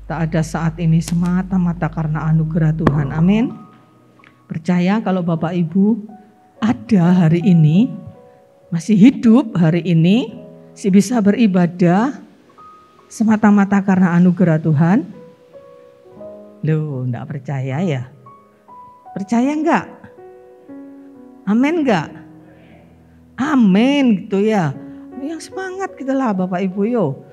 Tak ada saat ini semata-mata karena anugerah Tuhan. Amin. Percaya kalau Bapak Ibu ada hari ini, masih hidup hari ini, masih bisa beribadah semata-mata karena anugerah Tuhan. Loh, enggak percaya ya? Percaya enggak? Amin enggak? Amin gitu ya. Yang semangat gitu lah Bapak Ibu yo.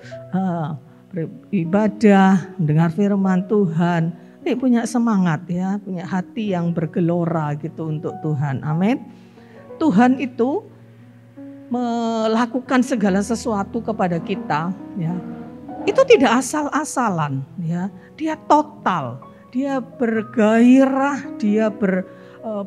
Beribadah, mendengar firman Tuhan. Punya semangat ya, punya hati yang bergelora gitu untuk Tuhan. Amin. Tuhan itu melakukan segala sesuatu kepada kita ya. Itu tidak asal-asalan ya. Dia total, dia bergairah, dia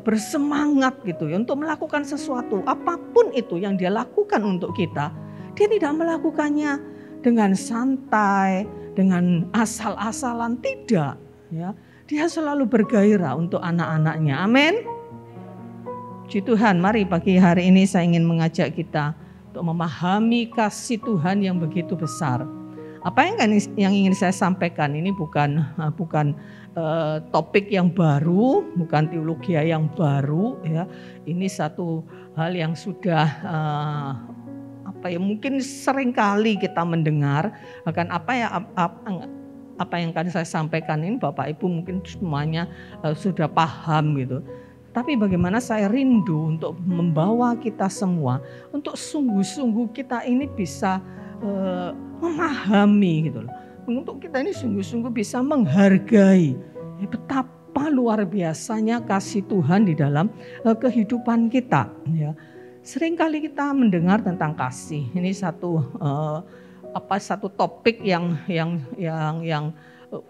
bersemangat gitu ya untuk melakukan sesuatu. Apapun itu yang dia lakukan untuk kita, dia tidak melakukannya dengan santai, dengan asal-asalan, tidak ya. Dia selalu bergairah untuk anak-anaknya. Amin. Puji Tuhan, mari pagi hari ini saya ingin mengajak kita untuk memahami kasih Tuhan yang begitu besar. Apa yang ingin saya sampaikan ini bukan topik yang baru, bukan teologi yang baru ya. Ini satu hal yang sudah mungkin sering kali kita mendengar. Bahkan apa yang akan saya sampaikan ini Bapak Ibu mungkin semuanya sudah paham gitu. Tapi bagaimana saya rindu untuk membawa kita semua untuk sungguh-sungguh kita ini bisa memahami gitu loh. Untuk kita ini sungguh-sungguh bisa menghargai betapa luar biasanya kasih Tuhan di dalam kehidupan kita ya. Seringkali kita mendengar tentang kasih. Ini satu topik yang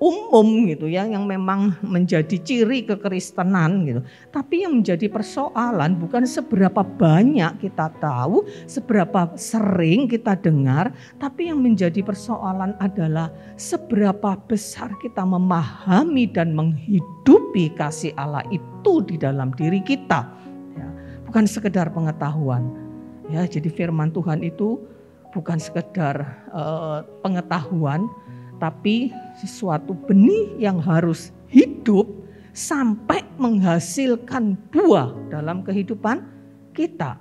umum gitu ya, yang memang menjadi ciri kekristenan gitu. Tapi yang menjadi persoalan bukan seberapa banyak kita tahu, seberapa sering kita dengar, tapi yang menjadi persoalan adalah seberapa besar kita memahami dan menghidupi kasih Allah itu di dalam diri kita. Ya, bukan sekedar pengetahuan. Ya, jadi firman Tuhan itu bukan sekedar pengetahuan, tapi sesuatu benih yang harus hidup sampai menghasilkan buah dalam kehidupan kita.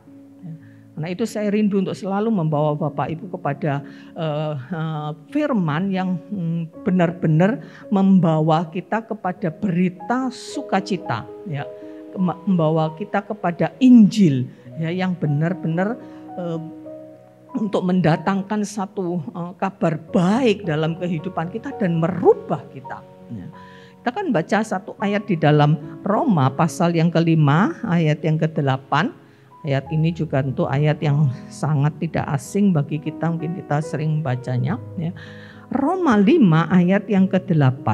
Karena itu saya rindu untuk selalu membawa Bapak Ibu kepada firman yang benar-benar membawa kita kepada berita sukacita, ya, membawa kita kepada Injil, ya, yang benar-benar untuk mendatangkan satu kabar baik dalam kehidupan kita dan merubah kita. Kita kan baca satu ayat di dalam Roma pasal yang ke-5 ayat yang ke-8. Ayat ini juga tentu ayat yang sangat tidak asing bagi kita, mungkin kita sering bacanya. Roma 5 ayat yang ke-8.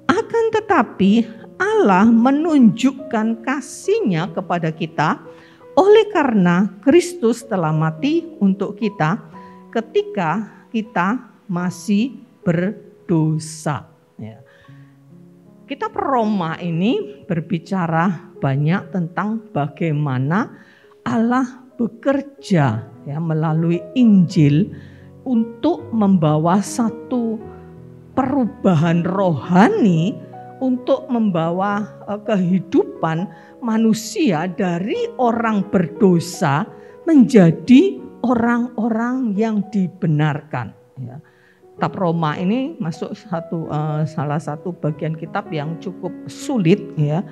Akan tetapi Allah menunjukkan kasih-Nya kepada kita oleh karena Kristus telah mati untuk kita ketika kita masih berdosa. Ya. Kitab Roma ini berbicara banyak tentang bagaimana Allah bekerja ya, melalui Injil untuk membawa satu perubahan rohani, untuk membawa kehidupan manusia dari orang berdosa menjadi orang-orang yang dibenarkan. Ya. Kitab Roma ini masuk salah satu bagian kitab yang cukup sulit, ya.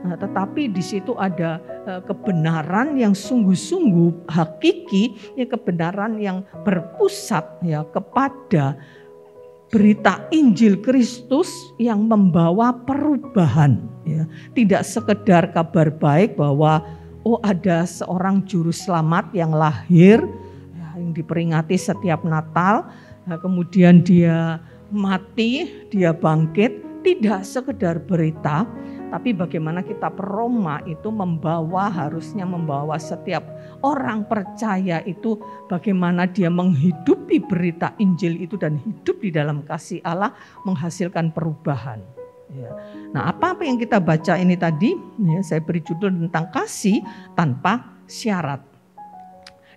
Tetapi di situ ada kebenaran yang sungguh-sungguh hakiki, ya, kebenaran yang berpusat ya kepada berita Injil Kristus yang membawa perubahan. Ya. Tidak sekedar kabar baik bahwa ada seorang juru selamat yang lahir, ya, yang diperingati setiap Natal, ya, kemudian dia mati, dia bangkit. Tidak sekedar berita, tapi bagaimana kitab Roma itu harusnya membawa setiap orang percaya itu bagaimana dia menghidupi berita Injil itu dan hidup di dalam kasih Allah menghasilkan perubahan. Ya. Nah, apa yang kita baca ini tadi, ya, saya beri judul tentang kasih tanpa syarat.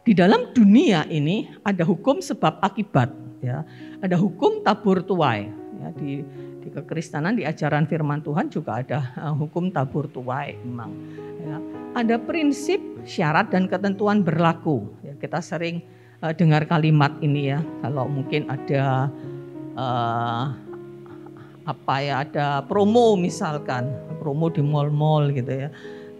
Di dalam dunia ini ada hukum sebab akibat, ya. Ada hukum tabur tuai. Ya, di kekristenan, di ajaran firman Tuhan juga ada hukum tabur tuai memang. Ya, ada prinsip, syarat dan ketentuan berlaku. Ya, kita sering dengar kalimat ini ya. Kalau mungkin ada ada promo misalkan, promo di mall-mall gitu ya.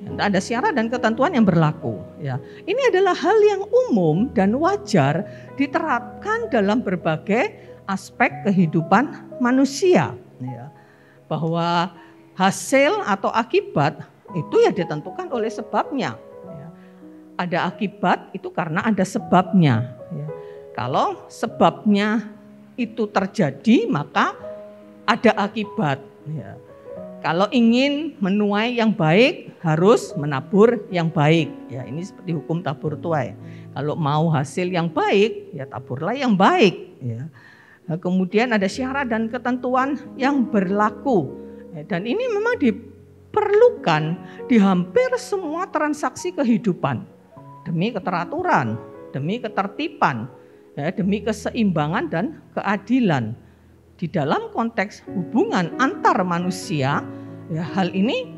Ada syarat dan ketentuan yang berlaku. Ya, ini adalah hal yang umum dan wajar diterapkan dalam berbagai aspek kehidupan manusia. Ya, bahwa hasil atau akibat itu ya ditentukan oleh sebabnya. Ya, ada akibat itu karena ada sebabnya. Ya, kalau sebabnya itu terjadi maka ada akibat. Ya. Kalau ingin menuai yang baik harus menabur yang baik. Ya, ini seperti hukum tabur tuai. Kalau mau hasil yang baik, ya taburlah yang baik. Ya. Nah, kemudian ada syarat dan ketentuan yang berlaku. Ya, dan ini memang diperlukan di hampir semua transaksi kehidupan. Demi keteraturan, demi ketertiban, ya, demi keseimbangan dan keadilan. Di dalam konteks hubungan antar manusia, ya, hal ini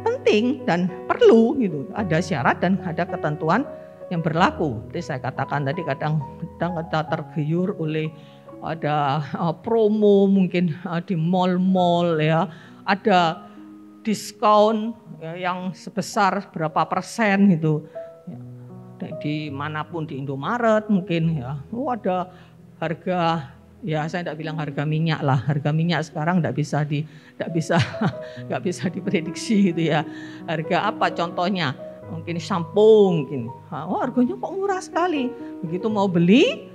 penting dan perlu gitu. Ada syarat dan ada ketentuan yang berlaku. Seperti saya katakan tadi, kadang kita tergiur oleh ada promo mungkin di mall-mall ya, ada diskon ya, yang sebesar berapa persen gitu. Ya, di manapun di Indomaret mungkin ya, ada harga. Ya saya tidak bilang harga minyak lah, harga minyak sekarang nggak bisa diprediksi gitu ya. Harga apa contohnya? Mungkin shampoo mungkin. Oh harganya kok murah sekali. Begitu mau beli,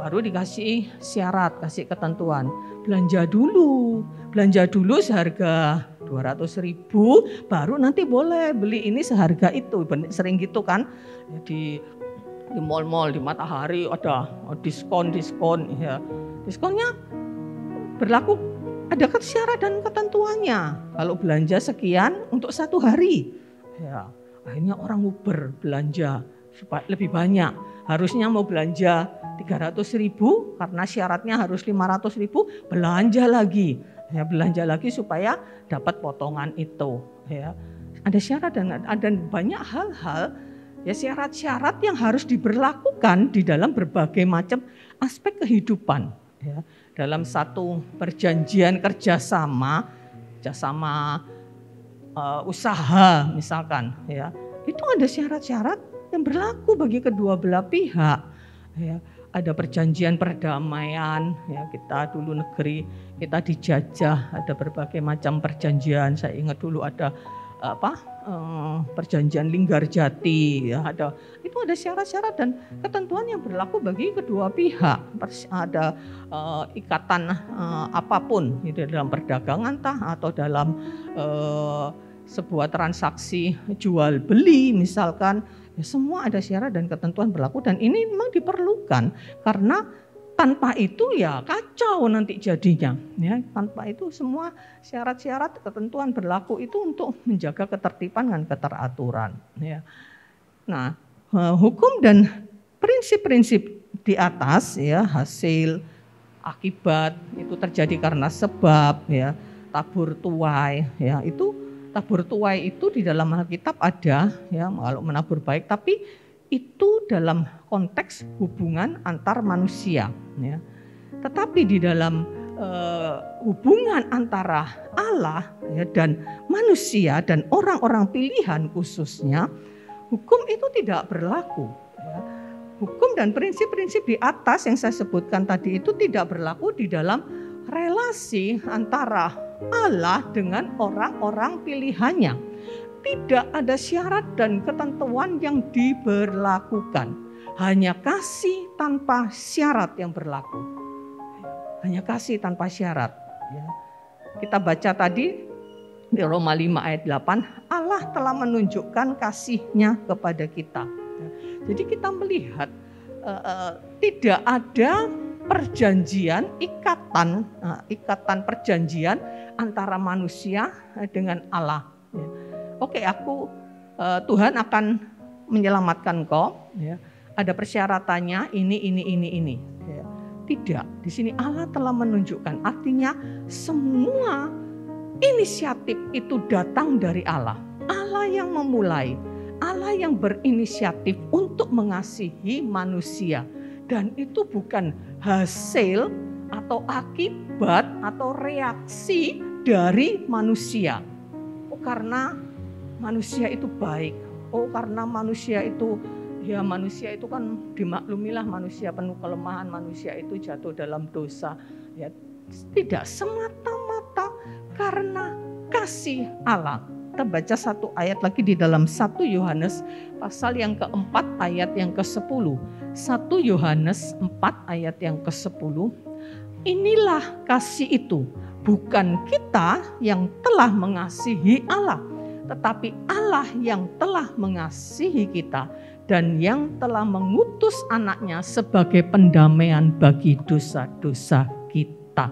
baru dikasih syarat, kasih ketentuan. Belanja dulu seharga 200.000, baru nanti boleh beli ini seharga itu. Sering gitu kan? Jadi di mall-mall, di Matahari ada diskon ya. Diskonnya berlaku, ada syarat dan ketentuannya. Kalau belanja sekian untuk 1 hari, ya akhirnya orang belanja supaya lebih banyak. Harusnya mau belanja 300.000 karena syaratnya harus 500.000, belanja lagi supaya dapat potongan itu. Ya, ada syarat dan banyak hal-hal. Ya, syarat-syarat yang harus diberlakukan di dalam berbagai macam aspek kehidupan. Ya, dalam satu perjanjian kerjasama usaha misalkan, ya, itu ada syarat-syarat yang berlaku bagi kedua belah pihak. Ya, ada perjanjian perdamaian. Ya, kita dulu negeri kita dijajah, ada berbagai macam perjanjian. Saya ingat dulu ada perjanjian Linggarjati ya, itu ada syarat-syarat dan ketentuan yang berlaku bagi kedua pihak. Ada ikatan apapun itu dalam perdagangan atau dalam sebuah transaksi jual beli misalkan, ya, semua ada syarat dan ketentuan berlaku dan ini memang diperlukan karena tanpa itu ya kacau nanti jadinya. Ya, tanpa itu semua syarat-syarat ketentuan berlaku itu untuk menjaga ketertiban dan keteraturan. Ya. Nah, hukum dan prinsip-prinsip di atas ya, hasil, akibat itu terjadi karena sebab ya, tabur tuai ya, itu tabur tuai itu di dalam Alkitab ada ya, kalau menabur baik, tapi itu dalam konteks hubungan antar manusia. Ya. Tetapi di dalam hubungan antara Allah ya, dan manusia dan orang-orang pilihan khususnya, hukum itu tidak berlaku. Ya. Hukum dan prinsip-prinsip di atas yang saya sebutkan tadi itu tidak berlaku di dalam relasi antara Allah dengan orang-orang pilihannya. Tidak ada syarat dan ketentuan yang diberlakukan. Hanya kasih tanpa syarat yang berlaku. Hanya kasih tanpa syarat. Ya. Kita baca tadi di Roma 5 ayat 8, Allah telah menunjukkan kasih-Nya kepada kita. Ya. Jadi kita melihat tidak ada perjanjian, ikatan perjanjian antara manusia dengan Allah. Ya. Oke, Tuhan akan menyelamatkan kau. Ya. Ada persyaratannya ini. Ya. Tidak, di sini Allah telah menunjukkan, artinya semua inisiatif itu datang dari Allah. Allah yang memulai, Allah yang berinisiatif untuk mengasihi manusia. Dan itu bukan hasil atau akibat atau reaksi dari manusia. Oh, karena manusia itu baik. Oh, karena manusia itu kan dimaklumilah manusia penuh kelemahan, manusia itu jatuh dalam dosa. Ya, tidak semata-mata karena kasih Allah. Kita baca satu ayat lagi di dalam 1 Yohanes pasal yang keempat ayat yang ke-10. 1 Yohanes 4 ayat yang ke-10. Inilah kasih itu, bukan kita yang telah mengasihi Allah, tetapi Allah yang telah mengasihi kita dan yang telah mengutus anaknya sebagai pendamaian bagi dosa-dosa kita.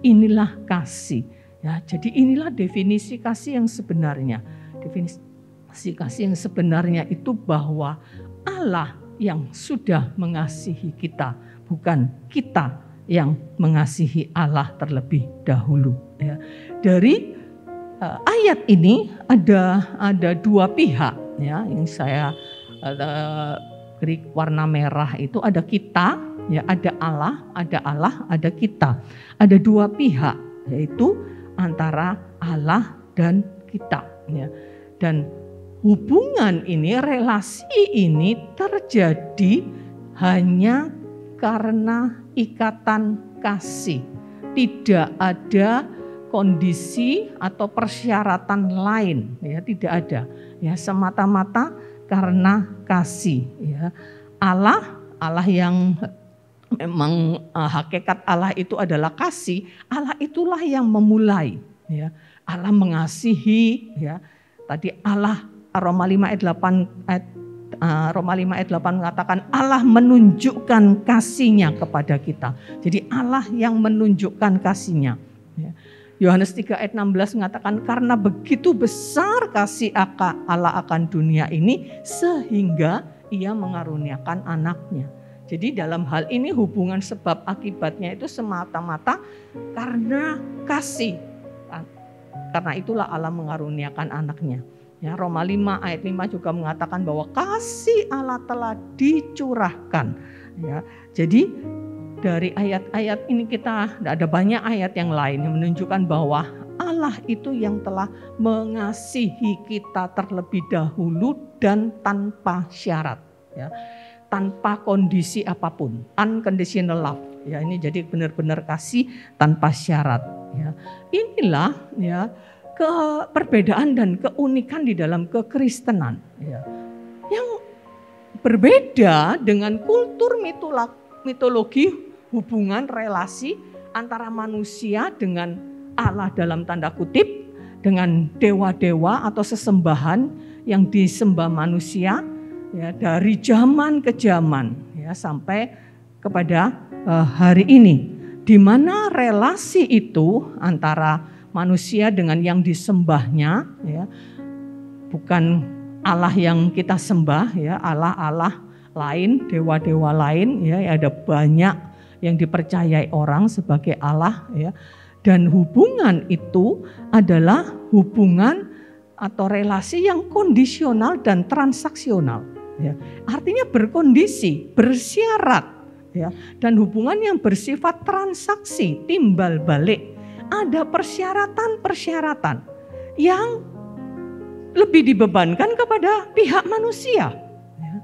Inilah kasih. Ya, jadi inilah definisi kasih yang sebenarnya. Definisi kasih yang sebenarnya itu bahwa Allah yang sudah mengasihi kita, bukan kita yang mengasihi Allah terlebih dahulu. Ya. Dari ayat ini ada dua pihak, ya, yang saya beri warna merah itu ada kita, ya, ada Allah, ada kita. Ada dua pihak, yaitu antara Allah dan kita, ya. Dan hubungan ini, relasi ini terjadi hanya karena ikatan kasih. Tidak ada kondisi atau persyaratan lain, ya, tidak ada. Ya, semata-mata karena kasih, ya. Allah yang memang hakikat Allah itu adalah kasih. Allah itulah yang memulai, ya. Allah mengasihi, ya. Tadi Allah Roma 5 ayat 8 mengatakan Allah menunjukkan kasihnya kepada kita. Jadi Allah yang menunjukkan kasihnya, ya. Yohanes 3 ayat 16 mengatakan karena begitu besar kasih Allah akan dunia ini sehingga ia mengaruniakan anaknya. Jadi dalam hal ini hubungan sebab akibatnya itu semata-mata karena kasih. Karena itulah Allah mengaruniakan anaknya. Ya, Roma 5 ayat 5 juga mengatakan bahwa kasih Allah telah dicurahkan. Ya, jadi dari ayat-ayat ini ada banyak ayat yang lain yang menunjukkan bahwa Allah itu yang telah mengasihi kita terlebih dahulu dan tanpa syarat. Ya. Tanpa kondisi apapun, unconditional love. Ya, ini jadi benar-benar kasih tanpa syarat. Ya, inilah, ya, perbedaan dan keunikan di dalam kekristenan. Ya, yang berbeda dengan kultur mitologi hubungan relasi antara manusia dengan Allah dalam tanda kutip, dengan dewa-dewa atau sesembahan yang disembah manusia. Ya, dari zaman ke zaman, ya, sampai kepada hari ini, di mana relasi itu antara manusia dengan yang disembahnya, ya, bukan Allah yang kita sembah, ya, Allah lain, dewa-dewa lain, ya, ada banyak yang dipercayai orang sebagai Allah, ya, dan hubungan itu adalah hubungan atau relasi yang kondisional dan transaksional. Ya, artinya berkondisi, bersyarat, ya, dan hubungan yang bersifat transaksi, timbal balik. Ada persyaratan-persyaratan yang lebih dibebankan kepada pihak manusia. Ya.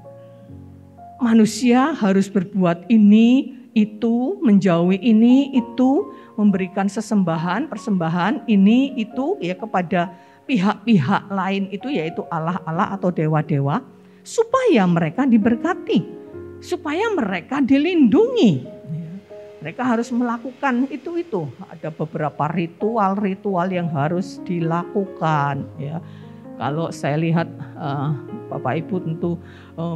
Manusia harus berbuat ini, itu, menjauhi ini, itu, memberikan persembahan ini, itu, ya, kepada pihak-pihak lain itu, yaitu Allah-Allah atau dewa-dewa. Supaya mereka diberkati, supaya mereka dilindungi. Mereka harus melakukan itu. Ada beberapa ritual yang harus dilakukan. Ya, kalau saya lihat Bapak Ibu tentu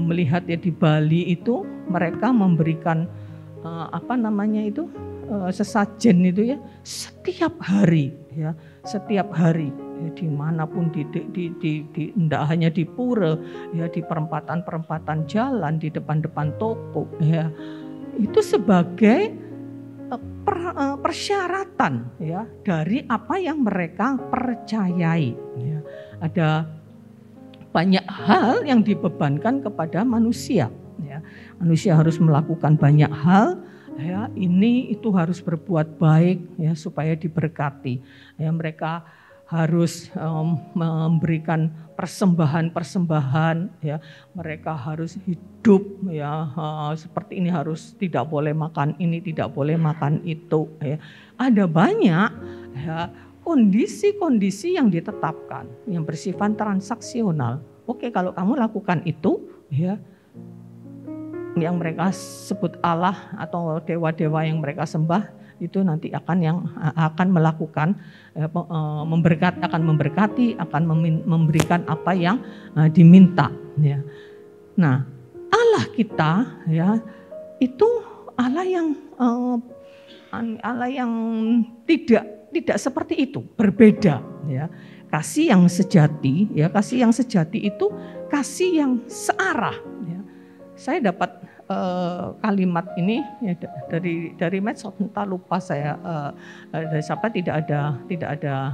melihat, ya, di Bali itu mereka memberikan sesajen itu, ya, setiap hari, ya, setiap hari. Ya, dimanapun tidak hanya di pura, ya, di perempatan jalan, di depan toko, ya, itu sebagai persyaratan ya dari apa yang mereka percayai. Ya. Ada banyak hal yang dibebankan kepada manusia. Ya. Manusia harus melakukan banyak hal. Ya, ini itu harus berbuat baik ya supaya diberkati. Ya, mereka harus memberikan persembahan ya. Mereka harus hidup ya seperti ini, harus tidak boleh makan ini, tidak boleh makan itu ya. Ada banyak ya kondisi-kondisi yang ditetapkan yang bersifat transaksional. Oke, kalau kamu lakukan itu ya, yang mereka sebut Allah atau dewa-dewa yang mereka sembah itu nanti akan melakukan akan memberkati, akan memberikan apa yang diminta ya. Nah, Allah kita ya itu Allah yang tidak seperti itu, berbeda ya. Kasih yang sejati ya, kasih yang sejati itu kasih yang searah ya. Saya dapat kalimat ini ya, dari medsos, entah lupa saya dari siapa, tidak ada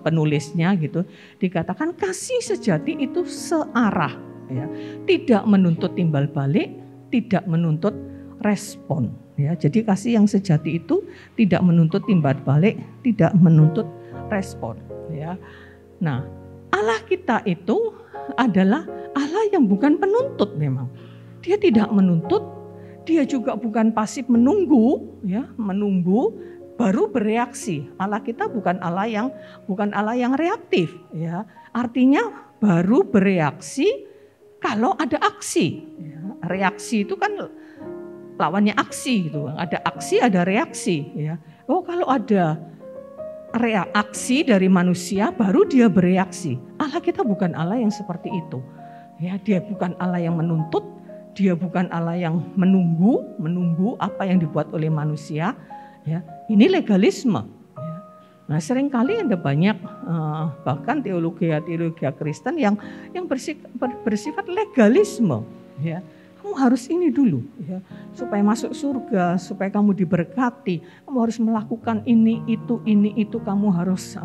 penulisnya gitu. Dikatakan kasih sejati itu searah ya, tidak menuntut timbal balik, tidak menuntut respon ya. Jadi kasih yang sejati itu tidak menuntut timbal balik, tidak menuntut respon ya. Nah, Allah kita itu adalah Allah yang bukan penuntut memang. Dia tidak menuntut, dia juga bukan pasif menunggu ya, menunggu baru bereaksi. Allah kita bukan Allah yang reaktif ya. Artinya baru bereaksi kalau ada aksi. Ya. Reaksi itu kan lawannya aksi gitu. Ada aksi, ada reaksi ya. Oh, kalau ada reaksi dari manusia baru dia bereaksi. Allah kita bukan Allah yang seperti itu. Ya, dia bukan Allah yang menuntut, dia bukan Allah yang menunggu apa yang dibuat oleh manusia. Ya, ini legalisme. Ya. Nah, seringkali ada banyak bahkan teologi Kristen yang bersifat legalisme. Ya. Kamu harus ini dulu ya, supaya masuk surga, supaya kamu diberkati, kamu harus melakukan ini itu kamu harus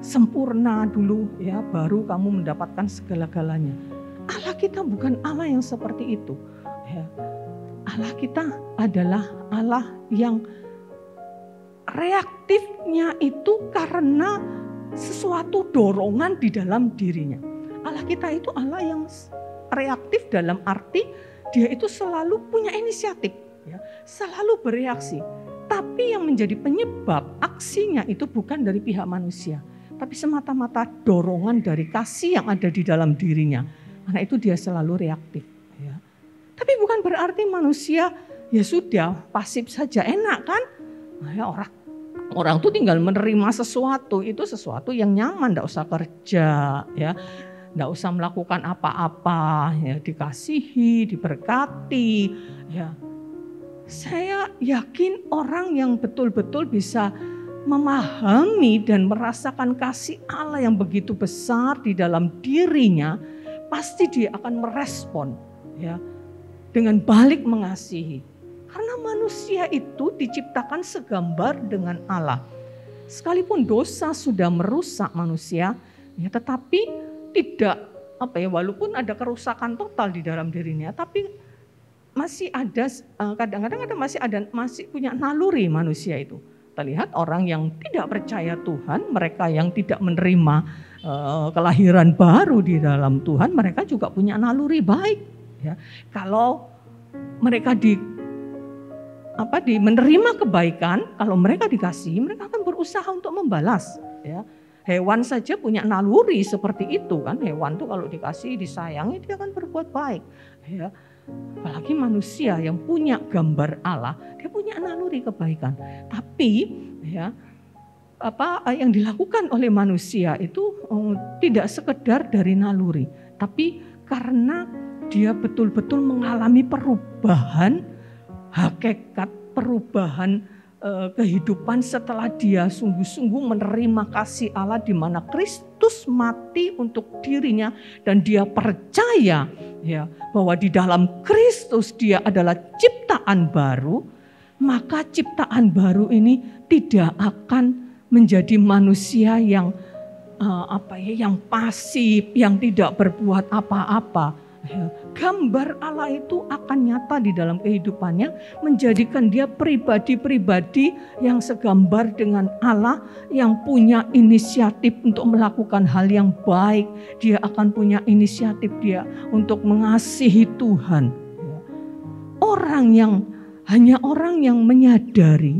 sempurna dulu ya, baru kamu mendapatkan segala-galanya. Allah kita bukan Allah yang seperti itu ya. Allah kita adalah Allah yang reaktifnya itu karena sesuatu dorongan di dalam dirinya. Allah kita itu Allah yang reaktif dalam arti dia itu selalu punya inisiatif, ya, selalu bereaksi. Tapi yang menjadi penyebab aksinya itu bukan dari pihak manusia, tapi semata-mata dorongan dari kasih yang ada di dalam dirinya. Karena itu dia selalu reaktif. Ya. Tapi bukan berarti manusia ya sudah pasif saja, enak kan? Nah, ya, orang tuh tinggal menerima sesuatu, itu sesuatu yang nyaman, tidak usah kerja, ya. Tidak usah melakukan apa-apa, ya, dikasihi, diberkati. Ya. Saya yakin orang yang betul-betul bisa memahami dan merasakan kasih Allah yang begitu besar di dalam dirinya, pasti dia akan merespon ya, dengan balik mengasihi. Karena manusia itu diciptakan segambar dengan Allah. Sekalipun dosa sudah merusak manusia, ya, tetapi tidak walaupun ada kerusakan total di dalam dirinya, tapi masih ada kadang-kadang masih punya naluri manusia itu. Kita lihat orang yang tidak percaya Tuhan, mereka yang tidak menerima kelahiran baru di dalam Tuhan, mereka juga punya naluri baik. Ya. Kalau mereka menerima kebaikan, kalau mereka dikasihi, mereka akan berusaha untuk membalas. Ya. Hewan saja punya naluri seperti itu kan. Hewan tuh kalau dikasih, disayangi, dia akan berbuat baik. Ya. Apalagi manusia yang punya gambar Allah, dia punya naluri kebaikan. Tapi ya, yang dilakukan oleh manusia itu tidak sekedar dari naluri, tapi karena dia betul-betul mengalami perubahan hakikat, perubahan kehidupan setelah dia sungguh-sungguh menerima kasih Allah di mana Kristus mati untuk dirinya dan dia percaya ya bahwa di dalam Kristus dia adalah ciptaan baru. maka ciptaan baru ini tidak akan menjadi manusia yang yang pasif, yang tidak berbuat apa-apa. Gambar Allah itu akan nyata di dalam kehidupannya, menjadikan dia pribadi-pribadi yang segambar dengan Allah, yang punya inisiatif untuk melakukan hal yang baik. Dia akan punya inisiatif dia untuk mengasihi Tuhan. Hanya orang yang menyadari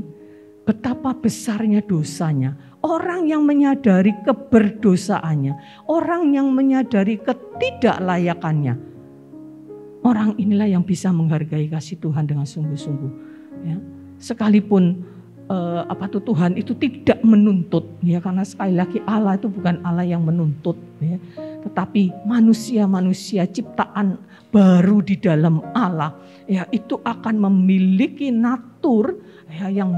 betapa besarnya dosanya, orang yang menyadari keberdosaannya, orang yang menyadari ketidaklayakannya, orang inilah yang bisa menghargai kasih Tuhan dengan sungguh-sungguh. Ya. Sekalipun Tuhan itu tidak menuntut, ya, karena sekali lagi Allah itu bukan Allah yang menuntut, ya, tetapi manusia-manusia ciptaan baru di dalam Allah, ya, itu akan memiliki natur, ya, yang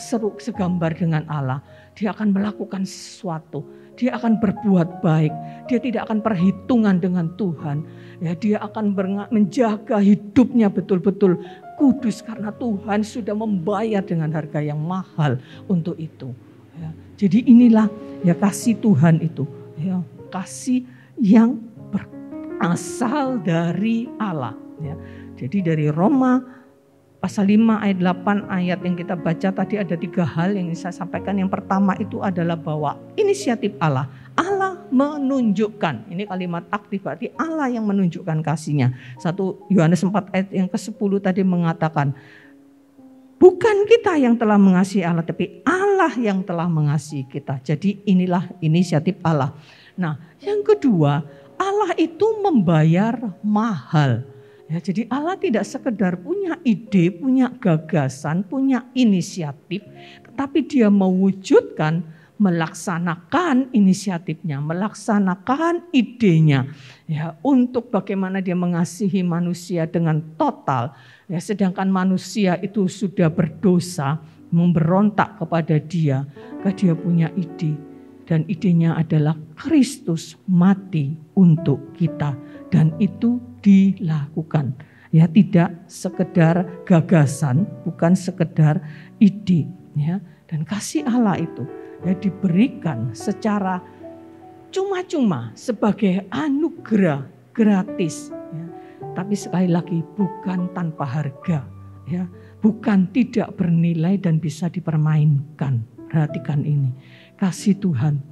segambar dengan Allah. Dia akan melakukan sesuatu, dia akan berbuat baik, dia tidak akan perhitungan dengan Tuhan. Ya, dia akan menjaga hidupnya betul-betul kudus karena Tuhan sudah membayar dengan harga yang mahal untuk itu. Ya, jadi inilah ya kasih Tuhan itu, ya, kasih yang berasal dari Allah. Ya. Jadi dari Roma pasal 5 ayat 8 ayat yang kita baca tadi ada 3 hal yang saya sampaikan. Yang pertama itu adalah bahwa inisiatif Allah. Allah menunjukkan, ini kalimat aktif berarti Allah yang menunjukkan kasihnya. 1 Yohanes 4 ayat yang ke-10 tadi mengatakan, bukan kita yang telah mengasihi Allah, tapi Allah yang telah mengasihi kita. Jadi inilah inisiatif Allah. Nah, yang kedua, Allah itu membayar mahal. Ya, jadi Allah tidak sekedar punya ide, punya gagasan, punya inisiatif, tetapi dia mewujudkan, melaksanakan inisiatifnya, melaksanakan idenya, ya, untuk bagaimana dia mengasihi manusia dengan total. Ya, sedangkan manusia itu sudah berdosa, memberontak kepada dia, maka dia punya ide. Dan idenya adalah Kristus mati untuk kita. Dan itu dilakukan. Ya, tidak sekedar gagasan, bukan sekedar ide. Ya. Dan kasih Allah itu ya diberikan secara cuma-cuma sebagai anugerah gratis. Ya. Tapi sekali lagi bukan tanpa harga. Ya. Bukan tidak bernilai dan bisa dipermainkan. Perhatikan ini. Kasih Tuhan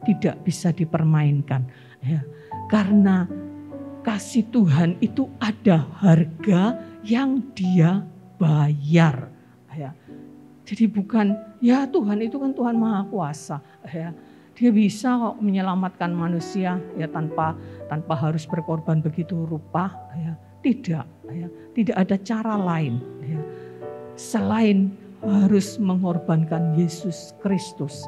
tidak bisa dipermainkan, ya, karena kasih Tuhan itu ada harga yang dia bayar, ya. Jadi bukan ya Tuhan itu kan Tuhan Maha Kuasa, ya. Dia bisa kok menyelamatkan manusia ya tanpa harus berkorban begitu rupa, ya. Tidak, ya. Tidak ada cara lain, ya, selain harus mengorbankan Yesus Kristus.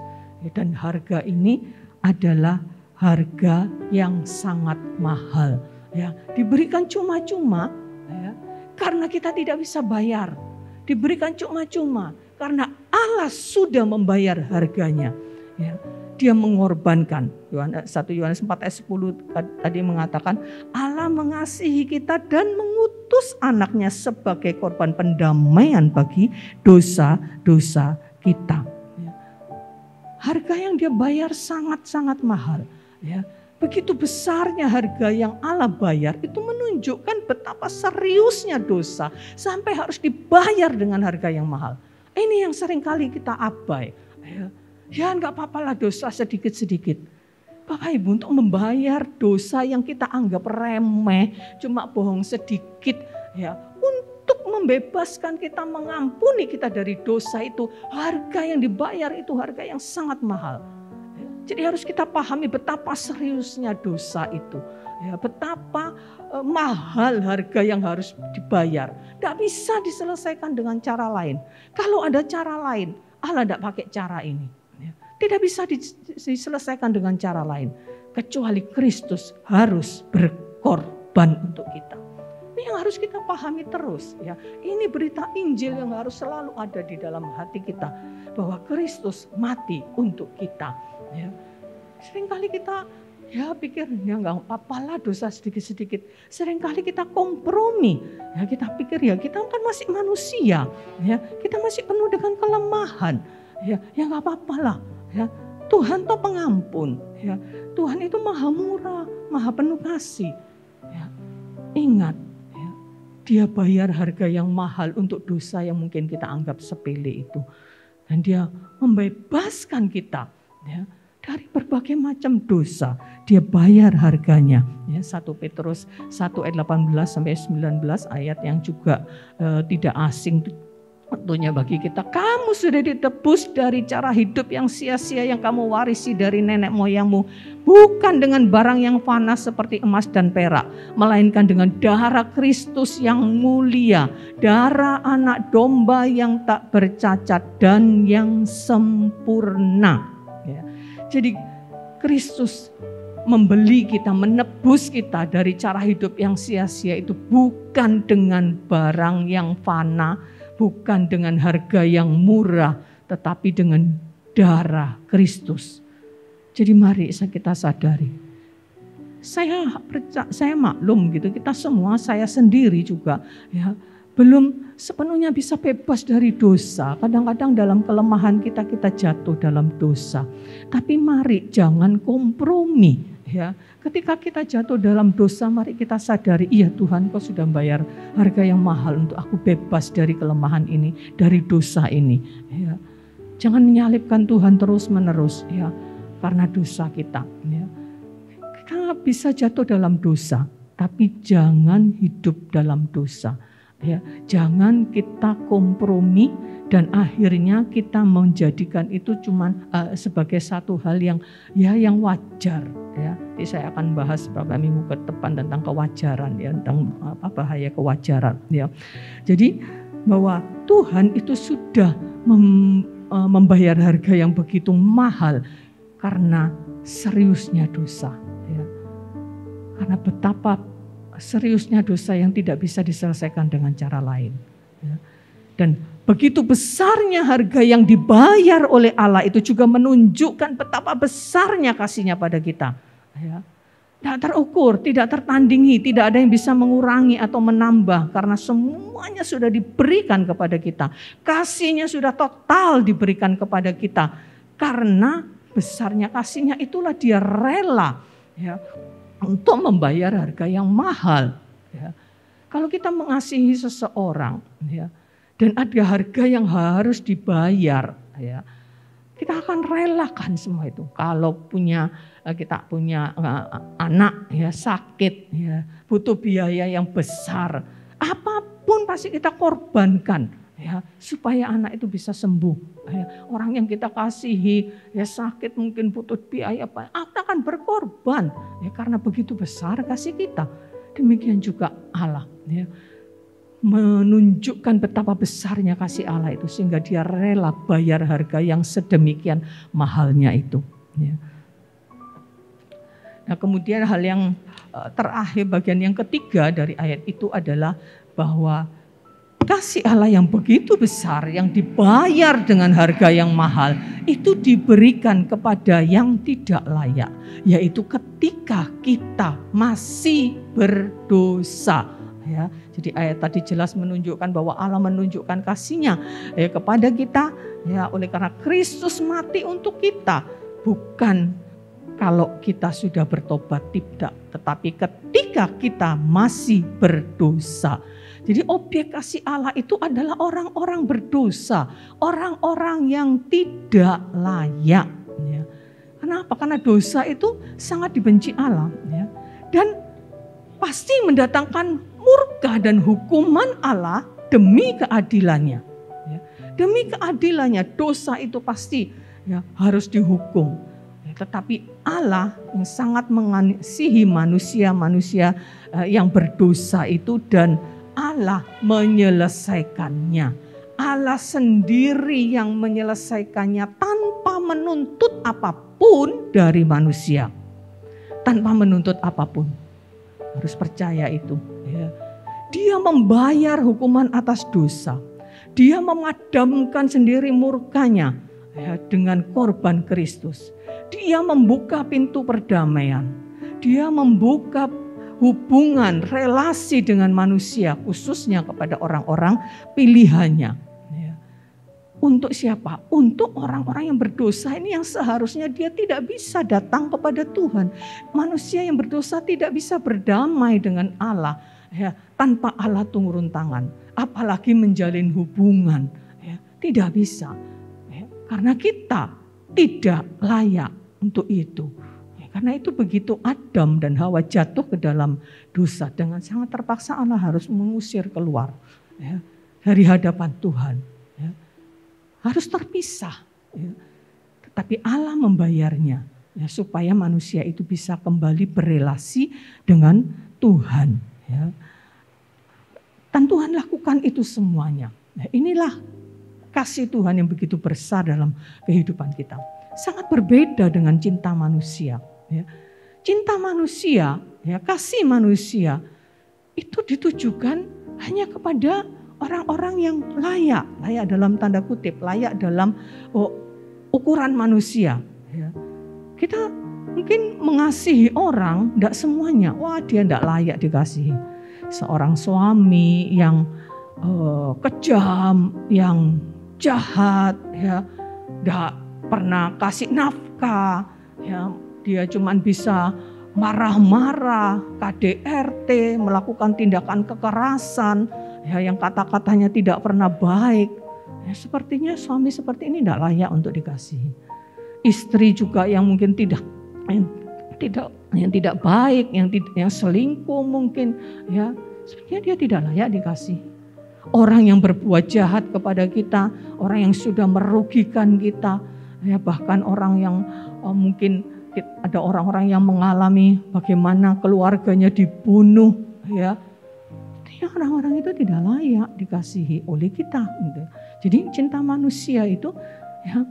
Dan harga ini adalah harga yang sangat mahal. Ya, diberikan cuma-cuma, ya, karena kita tidak bisa bayar. Diberikan cuma-cuma karena Allah sudah membayar harganya. Ya, dia mengorbankan. 1 Yohanes 4 ayat 10 tadi mengatakan Allah mengasihi kita dan mengutus anaknya sebagai korban pendamaian bagi dosa-dosa kita. Harga yang dia bayar sangat-sangat mahal. Ya, begitu besarnya harga yang Allah bayar itu menunjukkan betapa seriusnya dosa sampai harus dibayar dengan harga yang mahal. Ini yang seringkali kita abai. Ya enggak apa-apalah dosa sedikit-sedikit. Bapak Ibu, untuk membayar dosa yang kita anggap remeh, cuma bohong sedikit, ya, untuk membebaskan kita, mengampuni kita dari dosa itu, harga yang dibayar itu harga yang sangat mahal. Jadi harus kita pahami betapa seriusnya dosa itu, ya, betapa mahal harga yang harus dibayar. Tidak bisa diselesaikan dengan cara lain. Kalau ada cara lain, Allah tidak pakai cara ini. Ya. Tidak bisa diselesaikan dengan cara lain, kecuali Kristus harus berkorban untuk kita. Ini yang harus kita pahami terus, ya. Ini berita Injil yang harus selalu ada di dalam hati kita, bahwa Kristus mati untuk kita, ya. Seringkali kita Ya pikir ya nggak apalah dosa sedikit-sedikit. Seringkali kita kompromi. Ya kita pikir ya kita kan masih manusia. Ya kita masih penuh dengan kelemahan. Ya nggak apa-apalah. Ya Tuhan toh pengampun. Ya Tuhan itu maha murah, maha penuh kasih. Ya, ingat, ya, Dia bayar harga yang mahal untuk dosa yang mungkin kita anggap sepele itu. Dan Dia membebaskan kita. Ya, dari berbagai macam dosa, Dia bayar harganya. Ya, 1 Petrus 1 ayat 18 sampai 19 ayat yang juga tidak asing tentunya bagi kita. Kamu sudah ditebus dari cara hidup yang sia-sia yang kamu warisi dari nenek moyangmu, bukan dengan barang yang fana seperti emas dan perak, melainkan dengan darah Kristus yang mulia, darah anak domba yang tak bercacat dan yang sempurna. Ya. Jadi Kristus membeli kita, menebus kita dari cara hidup yang sia-sia itu bukan dengan barang yang fana, bukan dengan harga yang murah, tetapi dengan darah Kristus. Jadi mari kita sadari. Saya maklum gitu, kita semua, saya sendiri juga ya, belum sepenuhnya bisa bebas dari dosa. Kadang-kadang dalam kelemahan kita jatuh dalam dosa. Tapi mari jangan kompromi. Ya, ketika kita jatuh dalam dosa, mari kita sadari, iya Tuhan, Kau sudah bayar harga yang mahal untuk aku bebas dari kelemahan ini, dari dosa ini. Ya, jangan menyalibkan Tuhan terus menerus, ya, karena dosa kita. Ya, kita bisa jatuh dalam dosa, tapi jangan hidup dalam dosa. Ya, jangan kita kompromi dan akhirnya kita menjadikan itu cuman sebagai satu hal yang wajar. Ya, jadi saya akan bahas beberapa minggu ke depan tentang kewajaran, ya, tentang bahaya kewajaran. Ya, jadi bahwa Tuhan itu sudah membayar harga yang begitu mahal karena seriusnya dosa. Ya, karena betapa seriusnya dosa yang tidak bisa diselesaikan dengan cara lain. Ya. Dan begitu besarnya harga yang dibayar oleh Allah itu juga menunjukkan betapa besarnya kasih-Nya pada kita. Ya. Tidak terukur, tidak tertandingi, tidak ada yang bisa mengurangi atau menambah karena semuanya sudah diberikan kepada kita. Kasih-Nya sudah total diberikan kepada kita. Karena besarnya kasih-Nya itulah Dia rela, ya, untuk membayar harga yang mahal. Ya. Kalau kita mengasihi seseorang, ya, dan ada harga yang harus dibayar, ya, kita akan relakan semua itu. Kalau kita punya anak, ya, sakit, ya, butuh biaya yang besar, apapun pasti kita korbankan, ya, supaya anak itu bisa sembuh. Ya, orang yang kita kasihi, ya, sakit mungkin butuh biaya, kita akan berkorban, ya, karena begitu besar kasih kita. Demikian juga Allah, ya, menunjukkan betapa besarnya kasih Allah itu sehingga Dia rela bayar harga yang sedemikian mahalnya itu. Ya. Nah, kemudian hal yang terakhir, bagian yang ketiga dari ayat itu adalah bahwa kasih Allah yang begitu besar, yang dibayar dengan harga yang mahal, itu diberikan kepada yang tidak layak, yaitu ketika kita masih berdosa. Ya, jadi ayat tadi jelas menunjukkan bahwa Allah menunjukkan kasih-Nya, ya, kepada kita, ya, oleh karena Kristus mati untuk kita, bukan kalau kita sudah bertobat, tidak, tetapi ketika kita masih berdosa. Jadi objek kasih Allah itu adalah orang-orang berdosa, orang-orang yang tidak layak. Ya. Kenapa? Karena dosa itu sangat dibenci Allah, ya, dan pasti mendatangkan murka dan hukuman Allah demi keadilannya. Ya. Demi keadilannya dosa itu pasti, ya, harus dihukum. Ya, tetapi Allah yang sangat mengasihi manusia yang berdosa itu, dan Allah menyelesaikannya. Allah sendiri yang menyelesaikannya tanpa menuntut apapun dari manusia. Tanpa menuntut apapun. Harus percaya itu. Ya. Dia membayar hukuman atas dosa. Dia memadamkan sendiri murkanya, ya, dengan korban Kristus. Dia membuka pintu perdamaian. Dia membuka hubungan, relasi dengan manusia, khususnya kepada orang-orang pilihannya. Ya. Untuk siapa? Untuk orang-orang yang berdosa ini, yang seharusnya dia tidak bisa datang kepada Tuhan. Manusia yang berdosa tidak bisa berdamai dengan Allah, ya, tanpa Allah turun tangan. Apalagi menjalin hubungan, ya, tidak bisa. Ya, karena kita tidak layak untuk itu. Karena itu begitu Adam dan Hawa jatuh ke dalam dosa, dengan sangat terpaksa Allah harus mengusir keluar, ya, dari hadapan Tuhan. Ya. Harus terpisah. Ya. Tetapi Allah membayarnya, ya, supaya manusia itu bisa kembali berelasi dengan Tuhan. Ya. Dan Tuhan lakukan itu semuanya. Nah, inilah kasih Tuhan yang begitu besar dalam kehidupan kita. Sangat berbeda dengan cinta manusia. Ya. Cinta manusia, ya, kasih manusia itu ditujukan hanya kepada orang-orang yang layak dalam tanda kutip, layak dalam ukuran manusia. Ya. Kita mungkin mengasihi orang, tidak semuanya, wah dia tidak layak dikasihi. Seorang suami yang kejam, yang jahat, ya, tidak pernah kasih nafkah, ya. Dia cuma bisa marah-marah, KDRT, melakukan tindakan kekerasan, ya, yang kata-katanya tidak pernah baik. Ya, sepertinya suami seperti ini tidak layak untuk dikasihi. Istri juga yang mungkin tidak baik, yang selingkuh mungkin, ya, sepertinya dia tidak layak dikasihi. Orang yang berbuat jahat kepada kita, orang yang sudah merugikan kita, ya, bahkan orang yang mungkin ada orang-orang yang mengalami bagaimana keluarganya dibunuh, ya. Orang-orang itu tidak layak dikasihi oleh kita. Gitu. Jadi cinta manusia itu, ya,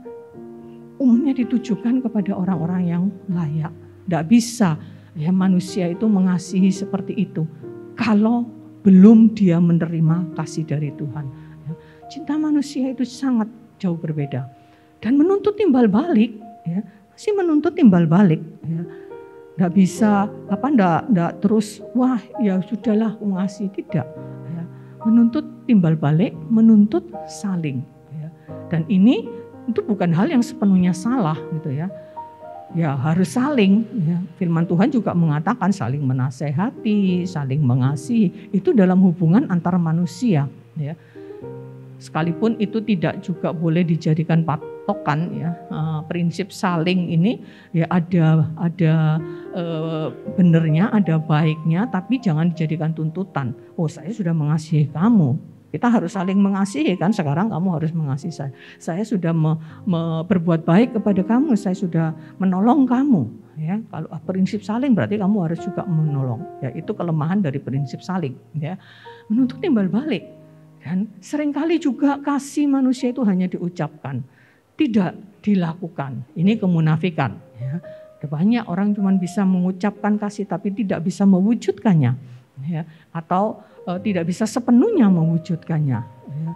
umumnya ditujukan kepada orang-orang yang layak. Tidak bisa, ya, manusia itu mengasihi seperti itu kalau belum dia menerima kasih dari Tuhan. Ya. Cinta manusia itu sangat jauh berbeda dan menuntut timbal balik, ya. Masih menuntut timbal balik, ya. Nggak bisa nggak terus wah ya sudahlah mengasihi, tidak, ya. Menuntut timbal balik, menuntut saling, ya. Dan ini itu bukan hal yang sepenuhnya salah, gitu ya. Ya harus saling, ya. Firman Tuhan juga mengatakan saling menasehati, saling mengasihi, itu dalam hubungan antar manusia, ya. Sekalipun itu tidak juga boleh dijadikan patokan, ya, prinsip saling ini, ya, ada benernya, ada baiknya, tapi jangan dijadikan tuntutan. Oh saya sudah mengasihi kamu, kita harus saling mengasihi kan, sekarang kamu harus mengasihi saya. Saya sudah berbuat baik kepada kamu, saya sudah menolong kamu. Ya, kalau prinsip saling berarti kamu harus juga menolong. Ya, itu kelemahan dari prinsip saling. Ya, menuntut timbal balik. Dan seringkali juga kasih manusia itu hanya diucapkan, tidak dilakukan. Ini kemunafikan. Ya. Ada banyak orang cuma bisa mengucapkan kasih tapi tidak bisa mewujudkannya, ya. Atau tidak bisa sepenuhnya mewujudkannya. Ya.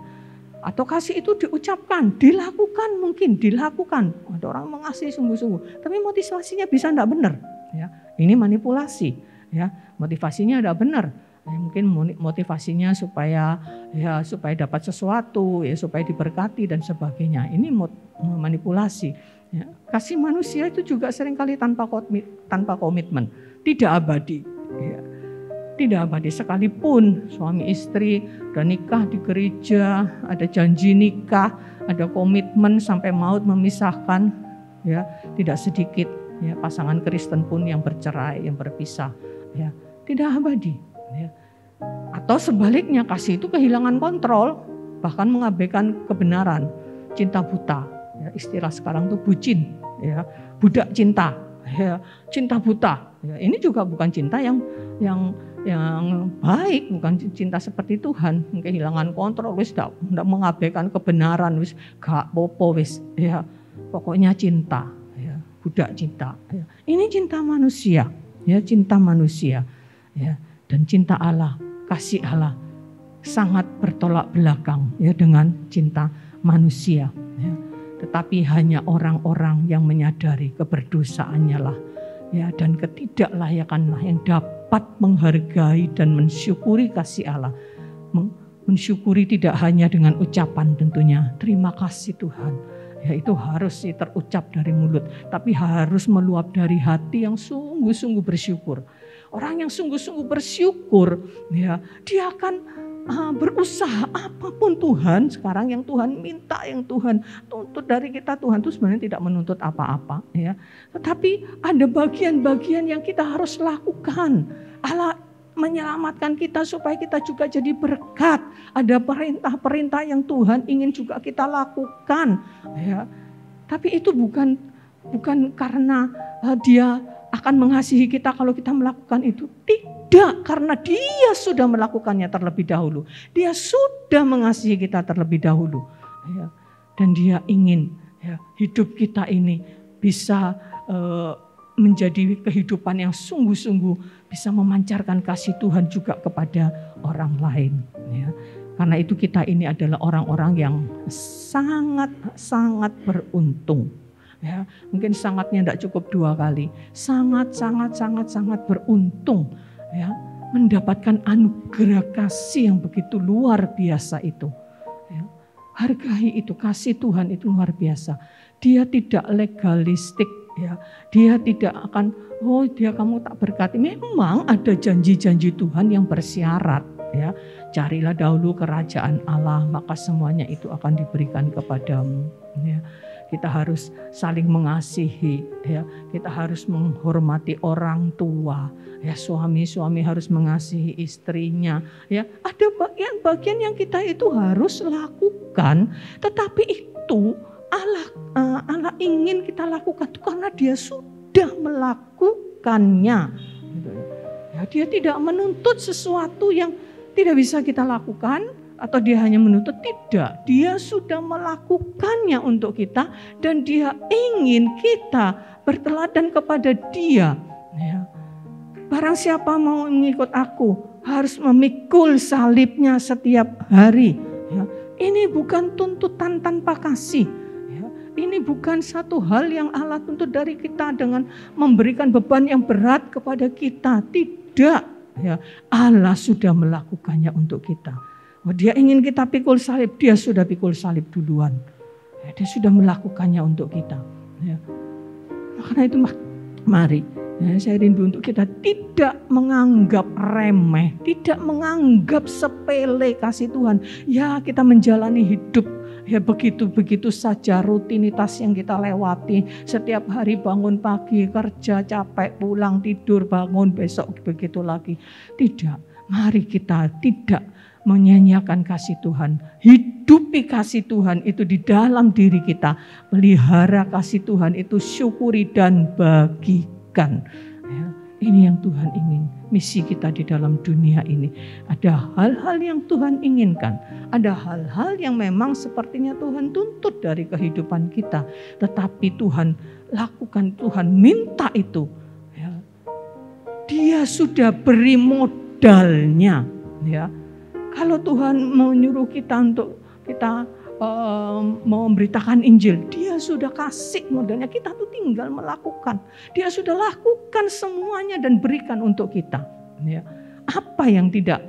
Atau kasih itu diucapkan, dilakukan, mungkin dilakukan. Ada orang mengasihi sungguh-sungguh, tapi motivasinya bisa tidak benar. Ya. Ini manipulasi. Ya. Motivasinya tidak benar. Ya, mungkin motivasinya supaya dapat sesuatu, ya, supaya diberkati dan sebagainya. Ini manipulasi. Ya. Kasih manusia itu juga seringkali tanpa komitmen, tidak abadi. Ya. Tidak abadi, sekalipun suami istri udah nikah di gereja, ada janji nikah, ada komitmen sampai maut memisahkan, ya, tidak sedikit, ya, pasangan Kristen pun yang bercerai, yang berpisah, ya, tidak abadi. Ya. Atau sebaliknya, kasih itu kehilangan kontrol, bahkan mengabaikan kebenaran, cinta buta, ya, istilah sekarang tuh bucin, ya, budak cinta, ya, cinta buta. Ya, ini juga bukan cinta yang baik, bukan cinta seperti Tuhan, kehilangan kontrol, wis ndak mengabaikan kebenaran, wis gak popo wis, ya, pokoknya cinta, ya, budak cinta. Ya. Ini cinta manusia, ya, cinta manusia, ya. Dan cinta Allah, kasih Allah sangat bertolak belakang, ya, dengan cinta manusia. Ya. tetapi hanya orang-orang yang menyadari keberdosaannya lah, ya, dan ketidaklayakanlah yang dapat menghargai dan mensyukuri kasih Allah. Mensyukuri tidak hanya dengan ucapan tentunya, terima kasih Tuhan. Ya, itu harus terucap dari mulut, tapi harus meluap dari hati yang sungguh-sungguh bersyukur. Orang yang sungguh-sungguh bersyukur, ya, dia akan berusaha apapun Tuhan. Sekarang yang Tuhan minta, yang Tuhan tuntut dari kita, Tuhan itu sebenarnya tidak menuntut apa-apa, ya. Tetapi ada bagian-bagian yang kita harus lakukan. Allah menyelamatkan kita supaya kita juga jadi berkat. Ada perintah-perintah yang Tuhan ingin juga kita lakukan, ya. Tapi itu bukan karena Dia akan mengasihi kita kalau kita melakukan itu. Tidak, karena Dia sudah melakukannya terlebih dahulu. Dia sudah mengasihi kita terlebih dahulu, ya. Dan Dia ingin, ya, hidup kita ini bisa menjadi kehidupan yang sungguh-sungguh bisa memancarkan kasih Tuhan juga kepada orang lain, ya. Karena itu kita ini adalah orang-orang yang sangat beruntung, ya. Mungkin sangatnya tidak cukup 2 kali, sangat beruntung, ya, mendapatkan anugerah kasih yang begitu luar biasa itu, ya. Hargai itu, kasih Tuhan itu luar biasa. Dia tidak legalistik, ya. Dia tidak akan, dia kamu tak berkati. Memang ada janji-janji Tuhan yang bersyarat, ya. Carilah dahulu kerajaan Allah, maka semuanya itu akan diberikan kepadamu, ya. Kita harus saling mengasihi, ya. Kita harus menghormati orang tua, ya. Suami harus mengasihi istrinya, ya. Ada bagian-bagian yang kita itu harus lakukan, tetapi itu Allah ingin kita lakukan itu karena Dia sudah melakukannya. Ya, Dia tidak menuntut sesuatu yang tidak bisa kita lakukan, atau Dia hanya menuntut, tidak. Dia sudah melakukannya untuk kita dan Dia ingin kita berteladan kepada Dia. Ya. Barang siapa mau mengikut aku harus memikul salibnya setiap hari. Ya. Ini bukan tuntutan tanpa kasih. Ini bukan satu hal yang Allah tuntut dari kita dengan memberikan beban yang berat kepada kita. Tidak, ya. Allah sudah melakukannya untuk kita. Dia ingin kita pikul salib, Dia sudah pikul salib duluan. Ya, Dia sudah melakukannya untuk kita. Ya. Karena itu mari, ya, saya rindu untuk kita tidak menganggap remeh, tidak menganggap sepele kasih Tuhan. Ya, kita menjalani hidup, ya, begitu saja, rutinitas yang kita lewati. Setiap hari bangun pagi, kerja, capek, pulang, tidur, bangun, besok begitu lagi. Tidak, mari kita tidak menyanyiakan kasih Tuhan. Hidupi kasih Tuhan itu di dalam diri kita. Pelihara kasih Tuhan itu, syukuri dan bagikan. Ya, ini yang Tuhan ingin. Misi kita di dalam dunia ini. Ada hal-hal yang Tuhan inginkan. Ada hal-hal yang memang sepertinya Tuhan tuntut dari kehidupan kita. Tetapi Tuhan lakukan, Tuhan minta itu. Ya. Dia sudah beri modalnya. Ya. Kalau Tuhan menyuruh kita untuk kita memberitakan Injil, Dia sudah kasih modalnya, kita tuh tinggal melakukan. Dia sudah lakukan semuanya dan berikan untuk kita. Ya. Apa yang tidak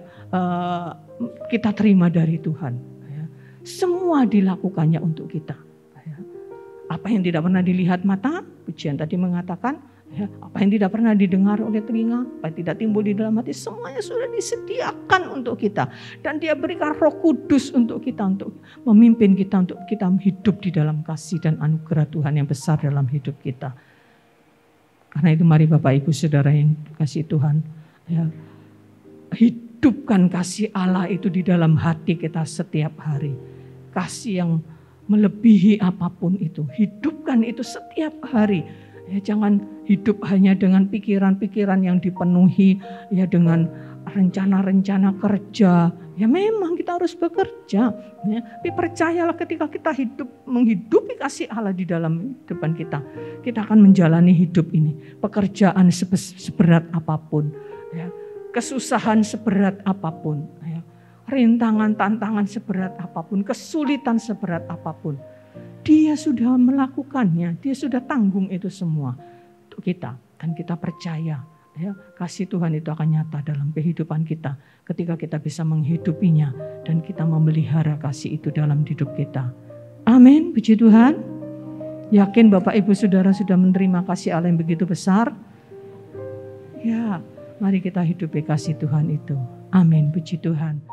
kita terima dari Tuhan? Ya. Semua dilakukannya untuk kita. Ya. Apa yang tidak pernah dilihat mata, pujian tadi mengatakan, ya, apa yang tidak pernah didengar oleh telinga, apa yang tidak timbul di dalam hati, semuanya sudah disediakan untuk kita. Dan Dia berikan Roh Kudus untuk kita, untuk memimpin kita, untuk kita hidup di dalam kasih dan anugerah Tuhan yang besar dalam hidup kita. Karena itu mari Bapak Ibu Saudara yang kasih Tuhan, ya, hidupkan kasih Allah itu di dalam hati kita setiap hari. Kasih yang melebihi apapun itu, hidupkan itu setiap hari. Ya, jangan hidup hanya dengan pikiran-pikiran yang dipenuhi, ya, dengan rencana-rencana kerja. Ya memang kita harus bekerja, ya. Tapi percayalah ketika kita menghidupi kasih Allah di dalam depan kita, kita akan menjalani hidup ini. Pekerjaan seberat apapun, ya. Kesusahan seberat apapun, ya. Rintangan, tantangan seberat apapun, kesulitan seberat apapun. Dia sudah melakukannya, dia sudah tanggung itu semua untuk kita. Dan kita percaya ya, kasih Tuhan itu akan nyata dalam kehidupan kita ketika kita bisa menghidupinya dan kita memelihara kasih itu dalam hidup kita. Amin, puji Tuhan. Yakin Bapak Ibu Saudara sudah menerima kasih Allah yang begitu besar? Ya, mari kita hidupi kasih Tuhan itu. Amin, puji Tuhan.